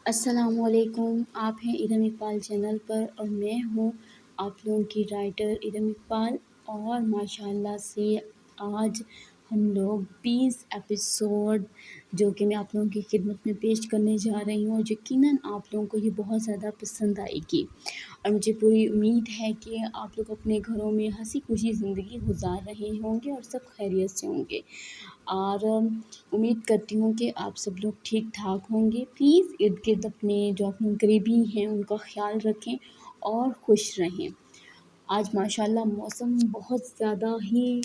السلام علیکم، آپ ہیں ارم اقبال چینل پر اور میں ہوں آپ لوگوں کی رائٹر ارم اقبال۔ اور ماشاءاللہ سے آج ہم لوگ 20 ایپیسوڈ جو کہ میں آپ لوگوں کی خدمت میں پیش کرنے جا رہی ہوں، اور یقیناً آپ لوگوں کو یہ بہت زیادہ پسند آئے گی، اور مجھے پوری امید ہے کہ آپ لوگ اپنے گھروں میں ہنسی خوشی زندگی گزار رہے ہوں گے اور سب خیریت سے ہوں گے، اور امید کرتی ہوں کہ آپ سب لوگ ٹھیک ٹھاک ہوں گے۔ پلیز ارد گرد اپنے جو اپنے قریبی ہیں ان کا خیال رکھیں اور خوش رہیں۔ آج ماشاءاللہ موسم بہت زیادہ ہی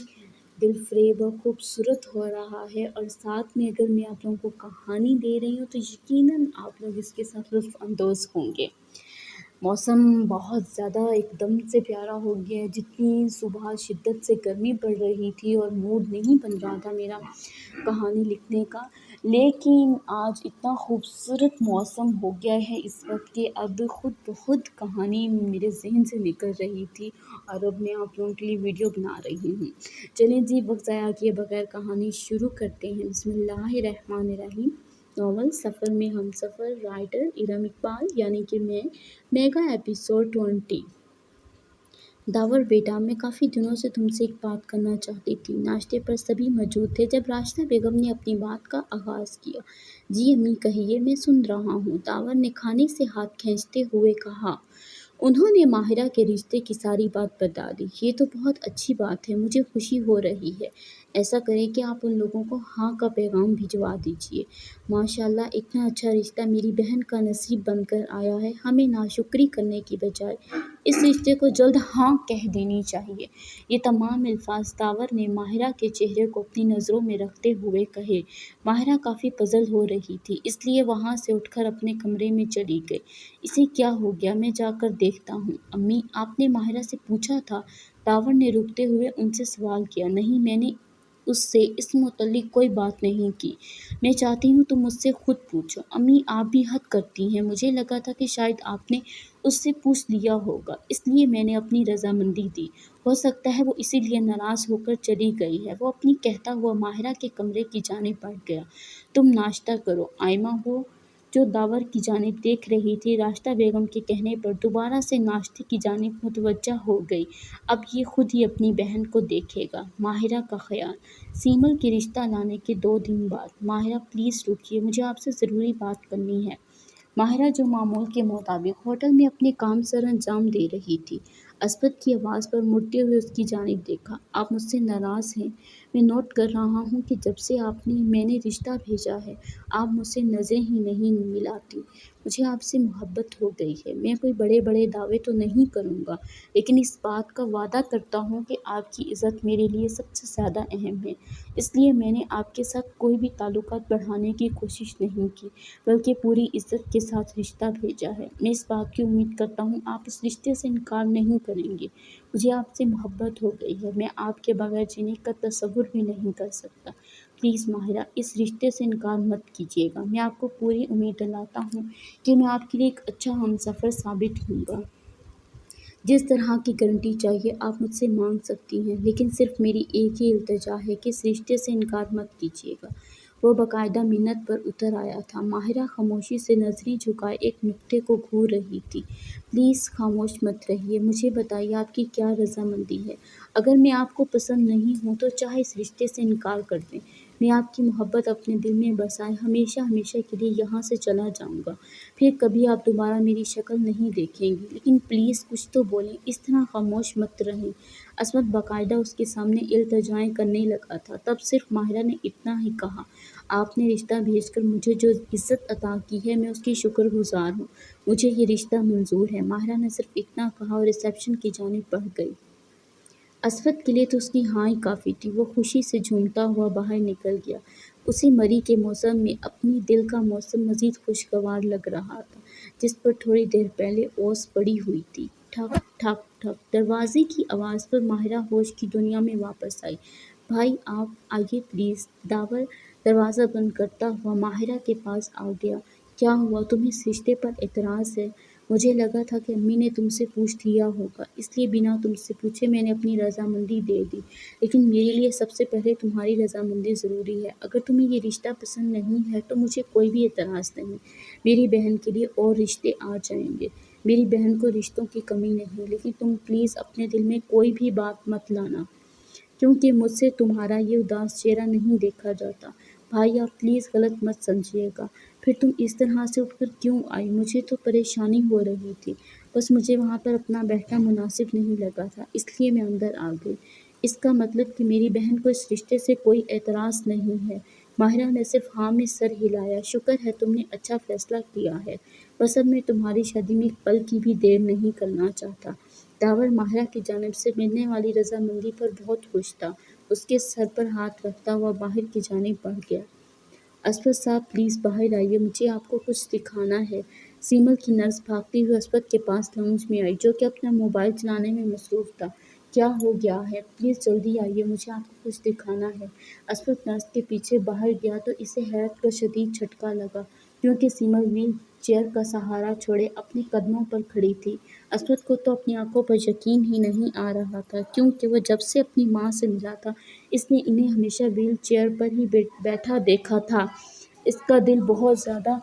دل فریب اور خوبصورت ہو رہا ہے، اور ساتھ میں اگر میں آپ لوگوں کو کہانی دے رہی ہوں تو یقیناً آپ لوگ اس کے ساتھ لطف اندوز ہوں گے۔ موسم بہت زیادہ ایک دم سے پیارا ہو گیا ہے، جتنی صبح شدت سے گرمی پڑ رہی تھی اور موڈ نہیں بن رہا تھا میرا کہانی لکھنے کا، لیکن آج اتنا خوبصورت موسم ہو گیا ہے اس وقت کہ اب خود بخود کہانی میرے ذہن سے نکل رہی تھی، اور اب میں آپ لوگوں کے لیے ویڈیو بنا رہی ہوں۔ چلیں جی، وقت ضائع کیے بغیر کہانی شروع کرتے ہیں۔ بسم اللہ الرحمن الرحیم۔ ناول سفر میں ہم سفر، رائٹر ارم اقبال، یعنی کہ میں، میگا ایپیسوڈ 20۔ داور بیٹا، میں کافی دنوں سے تم سے ایک بات کرنا چاہتی تھی۔ ناشتے پر سبھی موجود تھے جب راشدہ بیگم نے اپنی بات کا آغاز کیا۔ جی امی کہیے، میں سن رہا ہوں، داور نے کھانے سے ہاتھ کھینچتے ہوئے کہا۔ انہوں نے ماہرہ کے رشتے کی ساری بات بتا دی۔ یہ تو بہت اچھی بات ہے، مجھے خوشی ہو رہی ہے۔ ایسا کریں کہ آپ ان لوگوں کو ہاں کا پیغام بھجوا دیجیے۔ ماشاءاللہ، اتنا اچھا رشتہ میری بہن کا نصیب بن کر آیا ہے۔ ہمیں ناشکری کرنے کی بجائے اس رشتے کو جلد ہاں کہہ دینی چاہیے۔ یہ تمام الفاظ داور نے ماہرہ کے چہرے کو اپنی نظروں میں رکھتے ہوئے کہے۔ ماہرہ کافی پزل ہو رہی تھی، اس لیے وہاں سے اٹھ کر اپنے کمرے میں چلی گئی۔ اسے کیا ہو گیا؟ میں جا کر دیکھتا ہوں۔ امی، آپ نے ماہرہ سے پوچھا تھا؟ داور نے رکتے ہوئے ان سے سوال کیا۔ نہیں، میں نے اس سے اس متعلق کوئی بات نہیں کی۔ میں چاہتی ہوں تم مجھ سے خود پوچھو۔ امی، آپ بھی حد کرتی ہیں، مجھے لگا تھا کہ شاید آپ نے اس سے پوچھ لیا ہوگا، اس لیے میں نے اپنی رضامندی دی۔ ہو سکتا ہے وہ اسی لیے ناراض ہو کر چلی گئی ہے۔ وہ اپنی کہتا ہوا ماہرہ کے کمرے کی جانب بڑھ گیا۔ تم ناشتہ کرو۔ آئمہ وہ جو داور کی جانب دیکھ رہی تھی، راشدہ بیگم کے کہنے پر دوبارہ سے ناشتے کی جانب متوجہ ہو گئی۔ اب یہ خود ہی اپنی بہن کو دیکھے گا۔ ماہرہ کا خیال۔ سیمل کے رشتہ لانے کے 2 دن بعد۔ ماہرہ پلیز رکیے، مجھے آپ سے ضروری بات کرنی ہے۔ ماہرہ جو معمول کے مطابق ہوٹل میں اپنے کام سر انجام دے رہی تھی، عصمت کی آواز پر مڑتے ہوئے اس کی جانب دیکھا۔ آپ مجھ سے ناراض ہیں؟ میں نوٹ کر رہا ہوں کہ جب سے میں نے رشتہ بھیجا ہے، آپ مجھ سے نظریں ہی نہیں ملاتی۔ مجھے آپ سے محبت ہو گئی ہے۔ میں کوئی بڑے دعوے تو نہیں کروں گا، لیکن اس بات کا وعدہ کرتا ہوں کہ آپ کی عزت میرے لیے سب سے زیادہ اہم ہے۔ اس لیے میں نے آپ کے ساتھ کوئی بھی تعلقات بڑھانے کی کوشش نہیں کی، بلکہ پوری عزت کے ساتھ رشتہ بھیجا ہے۔ میں اس بات کی امید کرتا ہوں آپ اس رشتے سے انکار نہیں کریں گے۔ مجھے آپ سے محبت ہو گئی ہے۔ میں آپ کے بغیر جینے کا تصور بھی نہیں کر سکتا۔ پلیز ماہرہ، اس رشتے سے انکار مت کیجیے گا۔ میں آپ کو پوری امید دلاتا ہوں کہ میں آپ کے لیے ایک اچھا ہمسفر ثابت ہوں گا۔ جس طرح کی گارنٹی چاہیے آپ مجھ سے مانگ سکتی ہیں، لیکن صرف میری ایک ہی التجا ہے کہ اس رشتے سے انکار مت کیجیے گا۔ وہ باقاعدہ منت پر اتر آیا تھا۔ ماہرہ خاموشی سے نظریں جھکائے ایک نقطے کو گھور رہی تھی۔ پلیز خاموش مت رہیے، مجھے بتائیے آپ کی کیا رضامندی ہے؟ اگر میں آپ کو پسند نہیں ہوں تو چاہے اس رشتے سے انکار کر دیں۔ میں آپ کی محبت اپنے دل میں بسائے ہمیشہ کے لیے یہاں سے چلا جاؤں گا، پھر کبھی آپ دوبارہ میری شکل نہیں دیکھیں گے، لیکن پلیز کچھ تو بولیں، اس طرح خاموش مت رہیں۔ عصمت باقاعدہ اس کے سامنے التجائیں کرنے لگا تھا۔ تب صرف ماہرہ نے اتنا ہی کہا، آپ نے رشتہ بھیج کر مجھے جو عزت عطا کی ہے، میں اس کی شکر گزار ہوں۔ مجھے یہ رشتہ منظور ہے۔ ماہرہ نے صرف اتنا کہا اور ریسیپشن کی جانب بڑھ گئی۔ عصمت کے لیے تو اس کی ہاں ہی کافی تھی۔ وہ خوشی سے جھومتا ہوا باہر نکل گیا۔ اسے مری کے موسم میں اپنی دل کا موسم مزید خوشگوار لگ رہا تھا، جس پر تھوڑی دیر پہلے اوس پڑی ہوئی تھی۔ ٹھک ٹھک ٹھک، دروازے کی آواز پر ماہرہ ہوش کی دنیا میں واپس آئی۔ بھائی آپ آئیے پلیز۔ داور دروازہ بند کرتا ہوا ماہرہ کے پاس آ گیا۔ کیا ہوا؟ تمہیں اس رشتے پر اعتراض ہے؟ مجھے لگا تھا کہ امی نے تم سے پوچھ لیا ہوگا، اس لیے بنا تم سے پوچھے میں نے اپنی رضامندی دے دی، لیکن میرے لیے سب سے پہلے تمہاری رضامندی ضروری ہے۔ اگر تمہیں یہ رشتہ پسند نہیں ہے تو مجھے کوئی بھی اعتراض نہیں، میری بہن کے لیے اور رشتے آ جائیں گے، میری بہن کو رشتوں کی کمی نہیں، لیکن تم پلیز اپنے دل میں کوئی بھی بات مت لانا، کیونکہ مجھ سے تمہارا یہ اداس چہرہ نہیں دیکھا جاتا۔ بھائی آپ پلیز غلط مت سمجھیے گا، پھر تم اس طرح سے اٹھ کر کیوں آئی؟ مجھے تو پریشانی ہو رہی تھی، بس مجھے وہاں پر اپنا بیٹھنا مناسب نہیں لگا تھا، اس لیے میں اندر آ گئی۔ اس کا مطلب کہ میری بہن کو اس رشتے سے کوئی اعتراض نہیں ہے؟ ماہرہ نے صرف ہاں میں سر ہلایا۔ شکر ہے تم نے اچھا فیصلہ کیا ہے، بس اب میں تمہاری شادی میں ایک پل کی بھی دیر نہیں کرنا چاہتا۔ داور ماہرہ کی جانب سے ملنے والی رضامندی پر بہت خوش تھا، اس کے سر پر ہاتھ رکھتا ہوا باہر کی جانب بڑھ گیا۔ اسود صاحب پلیز باہر آئیے، مجھے آپ کو کچھ دکھانا ہے۔ سیمل کی نرس بھاگتی ہوئی اسود کے پاس لاؤنج میں آئی، جو کہ اپنا موبائل چلانے میں مصروف تھا۔ کیا ہو گیا ہے؟ پلیز جلدی آئیے، مجھے آپ کو کچھ دکھانا ہے۔ اسود نرس کے پیچھے باہر گیا تو اسے حیرت کا شدید جھٹکا لگا، کیونکہ سیمل وہیل چیئر کا سہارا چھوڑے اپنے قدموں پر کھڑی تھی۔ اسود کو تو اپنی آنکھوں پر یقین ہی نہیں آ رہا تھا، کیونکہ وہ جب سے اپنی ماں سے ملا تھا اس نے انہیں ہمیشہ وہیل چیئر پر ہی بیٹھا دیکھا تھا۔ اس کا دل بہت زیادہ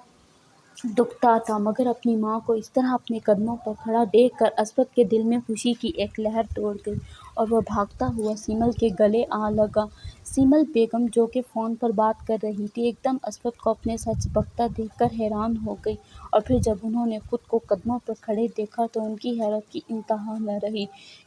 دکھتا تھا، مگر اپنی ماں کو اس طرح اپنے قدموں پر کھڑا دیکھ کر اسود کے دل میں خوشی کی ایک لہر دوڑ گئی اور وہ بھاگتا ہوا سیمل کے گلے آ لگا۔ سیمل بیگم جو کہ فون پر بات کر رہی تھی، ایک دم اسود کو اپنے ساتھ چپکتا دیکھ کر حیران ہو گئی، اور پھر جب انہوں نے خود کو قدموں پر کھڑے دیکھا تو ان کی حیرت کی انتہا نہ رہی،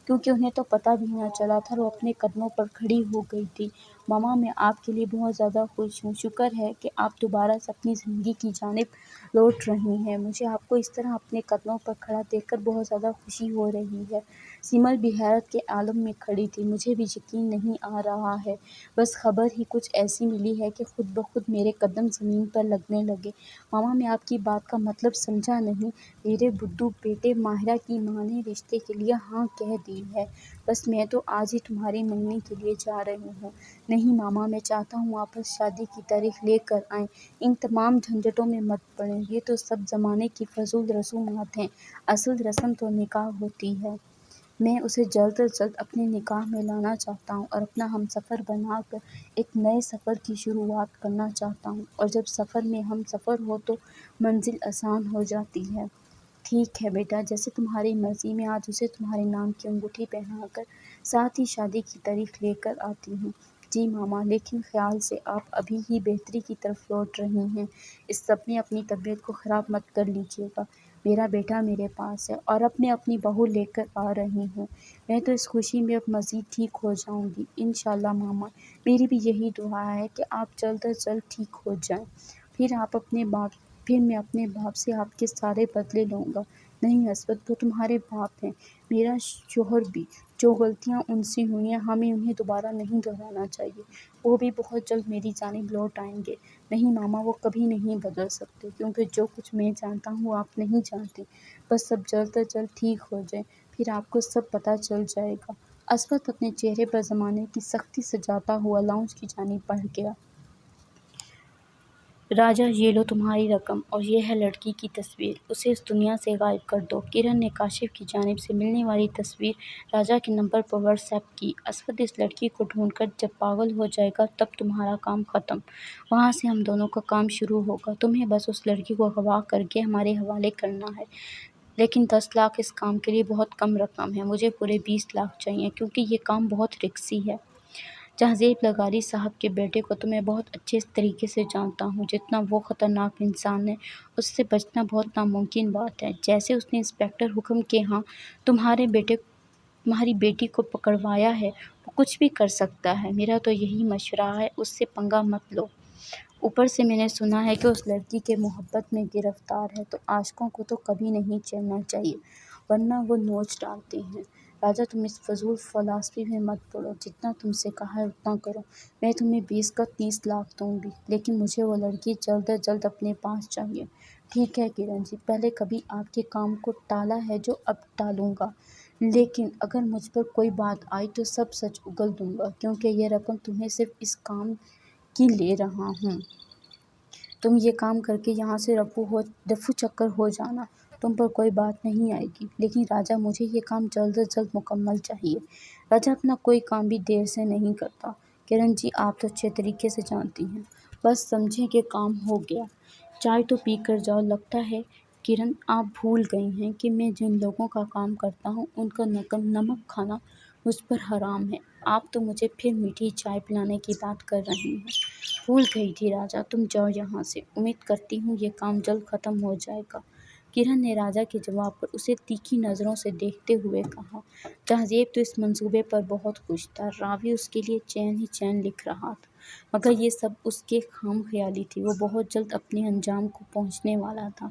کیونکہ انہیں تو پتہ بھی نہ چلا تھا وہ اپنے قدموں پر کھڑی ہو گئی تھی۔ ماما میں آپ کے لیے بہت زیادہ خوش ہوں، شکر ہے کہ آپ دوبارہ سے اپنی زندگی کی جانب لوٹ رہی ہیں، مجھے آپ کو اس طرح اپنے قدموں پر کھڑا دیکھ کر بہت زیادہ خوشی ہو رہی ہے۔ سیمل بھی حیرت کے عالم میں کھڑی تھی۔ مجھے بھی یقین نہیں آ رہا ہے، بس خبر ہی کچھ ایسی ملی ہے کہ خود بخود میرے قدم زمین پر لگنے لگے۔ ماما میں آپ کی بات کا مطلب سمجھا نہیں، میرے بدھو بیٹے، ماہرہ کی ماں نے رشتے کے لیے ہاں کہہ دی ہے، بس میں تو آج ہی تمہاری منگنی کے لیے جا رہی ہوں۔ نہیں ماما، میں چاہتا ہوں آپ بس شادی کی تاریخ لے کر آئیں، ان تمام جھنجھٹوں میں مت پڑیں، یہ تو سب زمانے کی فضول رسومات ہیں، اصل رسم تو نکاح ہوتی ہے۔ میں اسے جلد از جلد اپنے نکاح میں لانا چاہتا ہوں اور اپنا ہمسفر بنا کر ایک نئے سفر کی شروعات کرنا چاہتا ہوں، اور جب سفر میں ہم سفر ہو تو منزل آسان ہو جاتی ہے۔ ٹھیک ہے بیٹا، جیسے تمہاری مرضی، میں آج اسے تمہارے نام کی انگوٹھی پہنا کر ساتھ ہی شادی کی تاریخ لے کر آتی ہوں۔ جی ماما، لیکن خیال سے آپ ابھی ہی بہتری کی طرف لوٹ رہی ہیں، اس سب میں اپنی طبیعت کو خراب مت کر لیجیے گا۔ میرا بیٹا میرے پاس ہے اور اب میں اپنی بہو لے کر آ رہی ہوں، میں تو اس خوشی میں اب مزید ٹھیک ہو جاؤں گی انشاءاللہ ماما، میری بھی یہی دعا ہے کہ آپ جلد از جلد ٹھیک ہو جائیں، پھر میں اپنے باپ سے آپ کے سارے بدلے لوں گا۔ نہیں اسود، وہ تمہارے باپ ہیں، میرا شوہر بھی، جو غلطیاں ان سے ہوئی ہیں ہمیں انہیں دوبارہ نہیں دہرانا چاہیے، وہ بھی بہت جلد میری جانب لوٹ آئیں گے۔ نہیں ماما، وہ کبھی نہیں بدل سکتے، کیونکہ جو کچھ میں جانتا ہوں وہ آپ نہیں جانتے، بس سب جلد از جلد ٹھیک ہو جائے، پھر آپ کو سب پتہ چل جائے گا۔ اسود اپنے چہرے پر زمانے کی سختی سجاتا ہوا لاؤنج کی جانب بڑھ گیا۔ راجہ، یہ لو تمہاری رقم، اور یہ ہے لڑکی کی تصویر، اسے اس دنیا سے غائب کر دو۔ کرن نے کاشف کی جانب سے ملنے والی تصویر راجہ کے نمبر پر واٹس ایپ کی۔ اسود، اس لڑکی کو ڈھونڈ کر جب پاگل ہو جائے گا تب تمہارا کام ختم، وہاں سے ہم دونوں کا کام شروع ہوگا، تمہیں بس اس لڑکی کو اغوا کر کے ہمارے حوالے کرنا ہے، لیکن 10 لاکھ اس کام کے لیے بہت کم رقم ہے، مجھے پورے 20 لاکھ چاہیے، کیونکہ یہ کام بہت رسکی ہے۔ جہانزیب لغاری صاحب کے بیٹے کو تو میں بہت اچھے طریقے سے جانتا ہوں، جتنا وہ خطرناک انسان ہے اس سے بچنا بہت ناممکن بات ہے، جیسے اس نے انسپکٹر حکم کے ہاں تمہاری بیٹی کو پکڑوایا ہے، وہ کچھ بھی کر سکتا ہے، میرا تو یہی مشورہ ہے، اس سے پنگا مت لو۔ اوپر سے میں نے سنا ہے کہ اس لڑکی کے محبت میں گرفتار ہے، تو عاشقوں کو تو کبھی نہیں چڑھنا چاہیے، ورنہ وہ نوچ ڈالتے ہیں۔ راجہ، تم اس فضول فلسفے میں مت پڑو، جتنا تم سے کہا ہے اتنا کرو، میں تمہیں 20 کا 30 لاکھ دوں گی، لیکن مجھے وہ لڑکی جلد از جلد اپنے پاس چاہیے۔ ٹھیک ہے کرن جی، پہلے کبھی آپ کے کام کو ٹالا ہے جو اب ٹالوں گا، لیکن اگر مجھ پر کوئی بات آئی تو سب سچ اگل دوں گا، کیونکہ یہ رقم تمہیں صرف اس کام کی لے رہا ہوں، تم یہ کام کر کے یہاں سے رفو چکر ہو جانا، تم پر کوئی بات نہیں آئے گی، لیکن راجا مجھے یہ کام جلد از جلد مکمل چاہیے۔ راجا اپنا کوئی کام بھی دیر سے نہیں کرتا۔ کرن جی آپ تو اچھے طریقے سے جانتی ہیں، بس سمجھیں کہ کام ہو گیا، چائے تو پی کر جاؤ۔ لگتا ہے کرن آپ بھول گئی ہیں کہ میں جن لوگوں کا کام کرتا ہوں ان کا نمک کھانا مجھ پر حرام ہے۔ آپ تو مجھے پھر میٹھی چائے پلانے کی بات کر رہی ہیں۔ بھول گئی تھی راجا، تم جاؤ یہاں سے، امید کرتی ہوں یہ کام جلد ختم ہو جائے گا۔ کرن نے راجا کے جواب پر اسے تیکھی نظروں سے دیکھتے ہوئے کہا۔ تہذیب تو اس منصوبے پر بہت خوش تھا، راوی اس کے لیے چین ہی چین لکھ رہا تھا، مگر یہ سب اس کے خام خیالی تھی، وہ بہت جلد اپنے انجام کو پہنچنے والا تھا۔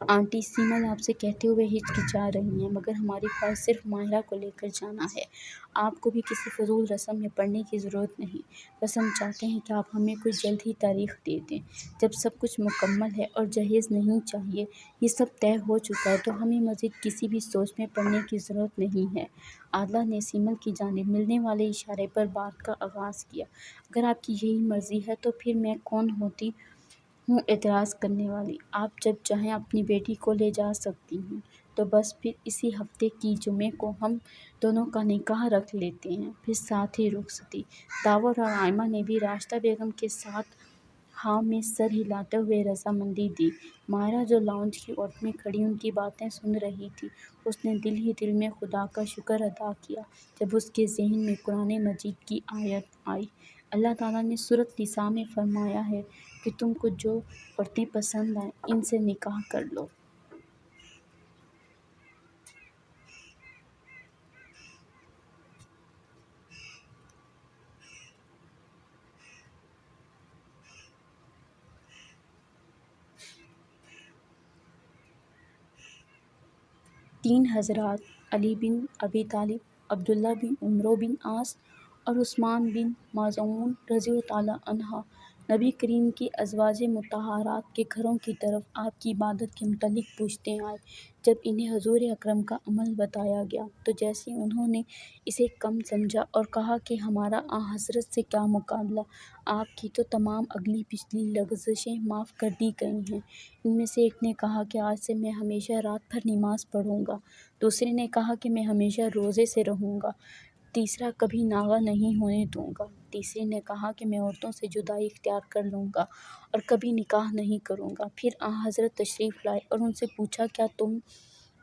آنٹی سیمل آپ سے کہتے ہوئے ہچکچا رہی ہیں، مگر ہماری خواہش صرف ماہرہ کو لے کر جانا ہے، آپ کو بھی کسی فضول رسم میں پڑنے کی ضرورت نہیں، بس ہم چاہتے ہیں کہ آپ ہمیں کوئی جلد ہی تاریخ دے دیں، جب سب کچھ مکمل ہے اور جہیز نہیں چاہیے، یہ سب طے ہو چکا ہے تو ہمیں مزید کسی بھی سوچ میں پڑنے کی ضرورت نہیں ہے۔ عادلہ نے سیمل کی جانب ملنے والے اشارے پر بات کا آغاز کیا۔ اگر آپ کی یہی مرضی ہے تو پھر میں کون ہوتی ہوں اعتراض کرنے والی، آپ جب چاہیں اپنی بیٹی کو لے جا سکتی ہیں، تو بس پھر اسی ہفتے کی جمعے کو ہم دونوں کا نکاح رکھ لیتے ہیں، پھر ساتھ ہی رخصتی۔ داور اور آئمہ نے بھی راشدہ بیگم کے ساتھ ہاں میں سر ہلاتے ہوئے رضامندی دی۔ ماہرہ جو لاؤنج کی اوٹ میں کھڑی ان کی باتیں سن رہی تھی، اس نے دل ہی دل میں خدا کا شکر ادا کیا جب اس کے ذہن میں قرآن مجید کی آیت آئی، اللہ تعالیٰ نے سورۃ نساء میں فرمایا ہے کہ تم کو جو عورتیں پسند آئیں ان سے نکاح کر لو۔ 3 حضرات علی بن ابی طالب، عبداللہ بن عمرو بن عاص اور عثمان بن مظعون رضی اللہ تعالیٰ عنہ نبی کریم کی ازواج مطہرات کے گھروں کی طرف آپ کی عبادت کے متعلق پوچھتے آئے۔ جب انہیں حضور اکرم کا عمل بتایا گیا تو جیسے انہوں نے اسے کم سمجھا اور کہا کہ ہمارا آنحضرت سے کیا مقابلہ، آپ کی تو تمام اگلی پچھلی لغزشیں معاف کر دی گئی ہیں۔ ان میں سے ایک نے کہا کہ آج سے میں ہمیشہ رات بھر نماز پڑھوں گا، دوسرے نے کہا کہ میں ہمیشہ روزے سے رہوں گا، تیسرا کبھی ناغہ نہیں ہونے دوں گا، تیسرے نے کہا کہ میں عورتوں سے جدائی اختیار کر لوں گا اور کبھی نکاح نہیں کروں گا۔ پھر حضرت تشریف لائے اور ان سے پوچھا کیا تم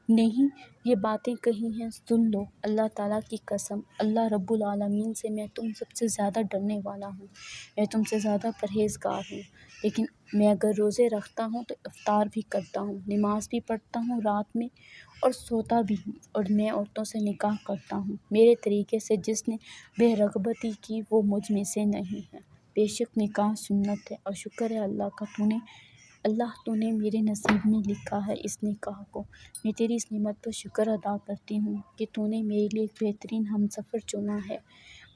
نے ہی یہ باتیں کہی ہیں؟ سن لو، اللہ تعالیٰ کی قسم، اللہ رب العالمین سے میں تم سب سے زیادہ ڈرنے والا ہوں، میں تم سے زیادہ پرہیزگار ہوں، لیکن میں اگر روزے رکھتا ہوں تو افطار بھی کرتا ہوں، نماز بھی پڑھتا ہوں رات میں اور سوتا بھی ہوں، اور میں عورتوں سے نکاح کرتا ہوں، میرے طریقے سے جس نے بے رغبتی کی وہ مجھ میں سے نہیں ہے۔ بے شک نکاح سنت ہے اور شکر ہے اللہ تو نے میرے نصیب میں لکھا ہے اس نکاح کو، میں تیری اس نعمت پر شکر ادا کرتی ہوں کہ تو نے میرے لیے ایک بہترین ہمسفر چنا ہے۔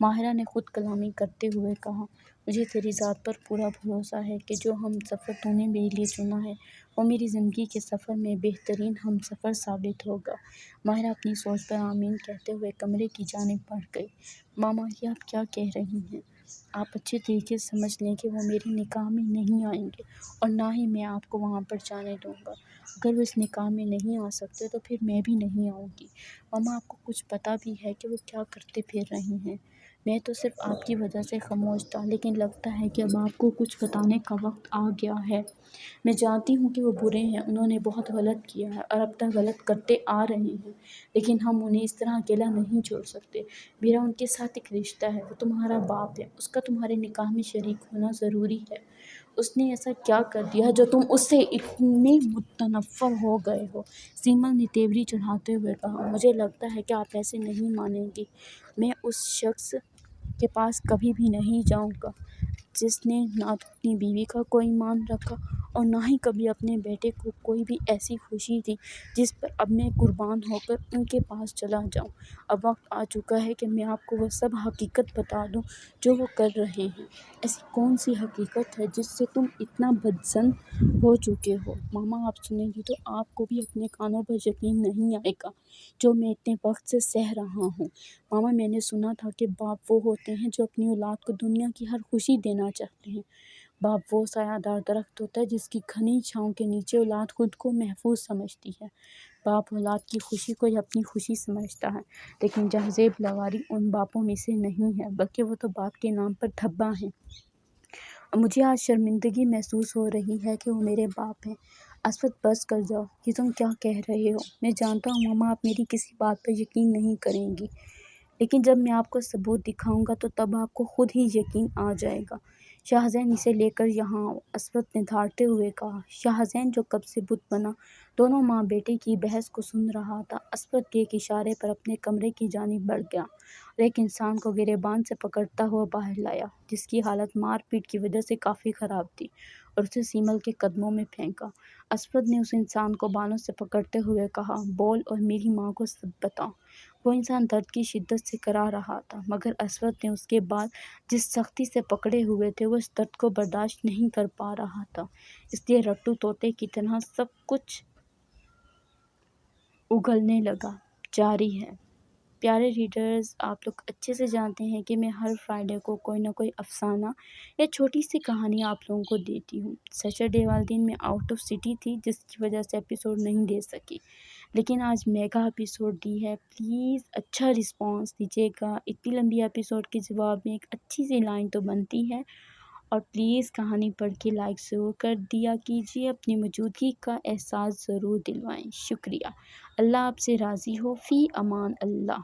ماہرہ نے خود کلامی کرتے ہوئے کہا، مجھے تیری ذات پر پورا بھروسہ ہے کہ جو ہمسفر تو نے میرے لیے چنا ہے وہ میری زندگی کے سفر میں بہترین ہمسفر ثابت ہوگا۔ ماہرہ اپنی سوچ پر آمین کہتے ہوئے کمرے کی جانب بڑھ گئی۔ ماما یہ آپ کیا کہہ رہی ہیں؟ آپ اچھے طریقے سے سمجھ لیں کہ وہ میرے نکاح میں نہیں آئیں گے اور نہ ہی میں آپ کو وہاں پر جانے دوں گا۔ اگر وہ اس نکاح میں نہیں آ سکتے تو پھر میں بھی نہیں آؤں گی۔ ماما آپ کو کچھ پتہ بھی ہے کہ وہ کیا کرتے پھر رہے ہیں؟ میں تو صرف آپ کی وجہ سے خاموش تھا، لیکن لگتا ہے کہ اب آپ کو کچھ بتانے کا وقت آ گیا ہے۔ میں جانتی ہوں کہ وہ برے ہیں، انہوں نے بہت غلط کیا ہے اور اب تک غلط کرتے آ رہے ہیں، لیکن ہم انہیں اس طرح اکیلا نہیں چھوڑ سکتے۔ میرا ان کے ساتھ ایک رشتہ ہے، وہ تمہارا باپ ہے، اس کا تمہارے نکاح میں شریک ہونا ضروری ہے۔ اس نے ایسا کیا کر دیا جو تم اس سے اتنے متنفر ہو گئے ہو؟ سیمل نے تیوری چڑھاتے ہوئے کہا، مجھے لگتا ہے کہ آپ ایسے نہیں مانیں گی، میں اس شخص کے پاس کبھی بھی نہیں جاؤں گا جس نے نہ تو اپنی بیوی کا کوئی ایمان رکھا اور نہ ہی کبھی اپنے بیٹے کو کوئی بھی ایسی خوشی دی جس پر اب میں قربان ہو کر ان کے پاس چلا جاؤں۔ اب وقت آ چکا ہے کہ میں آپ کو وہ سب حقیقت بتا دوں جو وہ کر رہے ہیں۔ ایسی کون سی حقیقت ہے جس سے تم اتنا بدظن ہو چکے ہو؟ ماما آپ سنیں گی تو آپ کو بھی اپنے کانوں پر یقین نہیں آئے گا جو میں اتنے وقت سے سہ رہا ہوں۔ ماما میں نے سنا تھا کہ باپ وہ ہوتے ہیں جو اپنی اولاد کو دنیا کی ہر خوشی دینا چاہتے ہیں، باپ وہ سایہ دار درخت ہوتا ہے جس کی گھنی چھاؤں کے نیچے اولاد خود کو محفوظ سمجھتی ہے۔ باپ اولاد کی خوشی کو اپنی خوشی سمجھتا ہے، لیکن جہازیب لواری ان باپوں میں سے نہیں ہے، بلکہ وہ تو باپ کے نام پر دھبا ہیں۔ اور مجھے آج شرمندگی محسوس ہو رہی ہے کہ وہ میرے باپ ہیں۔ اسود بس کر جاؤ، یہ تم کیا کہہ رہے ہو؟ میں جانتا ہوں ماما آپ میری کسی بات پر یقین نہیں کریں گی، لیکن جب میں آپ کو ثبوت دکھاؤں گا تو تب آپ کو خود ہی یقین آ جائے گا۔ شاہزین اسے لے کر یہاں آؤ، اسود نے دھاڑتے ہوئے کہا۔ شاہزین جو کب سے بت بنا دونوں ماں بیٹے کی بحث کو سن رہا تھا، اسود کے ایک اشارے پر اپنے کمرے کی جانب بڑھ گیا اور ایک انسان کو گریبان سے پکڑتا ہوا باہر لایا، جس کی حالت مار پیٹ کی وجہ سے کافی خراب تھی، اور اسے سیمل کے قدموں میں پھینکا۔ اسود نے اس انسان کو بالوں سے پکڑتے ہوئے کہا، بول اور میری ماں کو سب بتا۔ وہ انسان درد کی شدت سے کرا رہا تھا، مگر اسود نے اس کے بال جس سختی سے پکڑے ہوئے تھے وہ اس درد کو برداشت نہیں کر پا رہا تھا، اس لیے رٹو طوطے کی طرح سب کچھ اگلنے لگا۔ جاری ہے۔ پیارے ریڈرز، آپ لوگ اچھے سے جانتے ہیں کہ میں ہر فرائیڈے کو کوئی نہ کوئی افسانہ یا چھوٹی سی کہانی آپ لوگوں کو دیتی ہوں۔ سیٹرڈے والے دن میں آؤٹ آف سٹی تھی، جس کی وجہ سے ایپیسوڈ نہیں دے سکی، لیکن آج میگا ایپیسوڈ دی ہے۔ پلیز اچھا رسپانس دیجیے گا، اتنی لمبی ایپیسوڈ کے جواب میں ایک اچھی سی لائن تو بنتی ہے، اور پلیز کہانی پڑھ کے لائک ضرور کر دیا کیجیے، اپنی موجودگی کا احساس ضرور دلوائیں۔ شکریہ۔ اللہ آپ سے راضی ہو۔ فی امان اللہ۔